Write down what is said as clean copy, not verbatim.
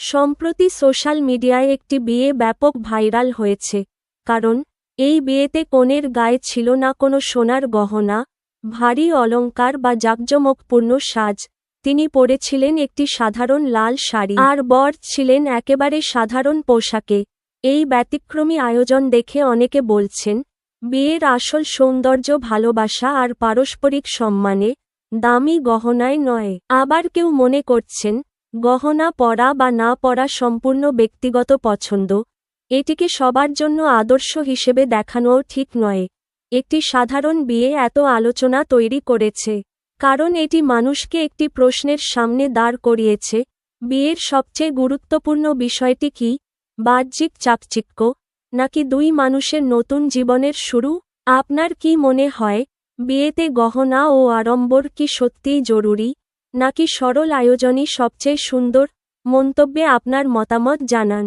সম্প্রতি সোশ্যাল মিডিয়ায় একটি বিয়ে ব্যাপক ভাইরাল হয়েছে। কারণ এই বিয়েতে কনের গায়ে ছিল না কোনো সোনার গহনা, ভারী অলংকার বা জাঁকজমকপূর্ণ সাজ। তিনি পরেছিলেন একটি সাধারণ লাল শাড়ি, আর বর ছিলেন একেবারে সাধারণ পোশাকে। এই ব্যতিক্রমী আয়োজন দেখে অনেকে বলছেন, বিয়ের আসল সৌন্দর্য ভালোবাসা আর পারস্পরিক সম্মানে, দামি গহনায় নয়। আবার কেউ মনে করছেন, গহনা পরা বা না পরা সম্পূর্ণ ব্যক্তিগত পছন্দ, এটিকে সবার জন্য আদর্শ হিসেবে দেখানোও ঠিক নয়। একটি সাধারণ বিয়ে এত আলোচনা তৈরি করেছে কারণ এটি মানুষকে একটি প্রশ্নের সামনে দাঁড় করিয়েছে, বিয়ের সবচেয়ে গুরুত্বপূর্ণ বিষয়টি কি, বাহ্যিক চাকচিক্য, নাকি দুই মানুষের নতুন জীবনের শুরু? আপনার কি মনে হয়, বিয়েতে গহনা ও আড়ম্বর কি সত্যিই জরুরি, নাকি সরল আয়োজনই সবচেয়ে সুন্দর? মন্তব্যে আপনার মতামত জানান।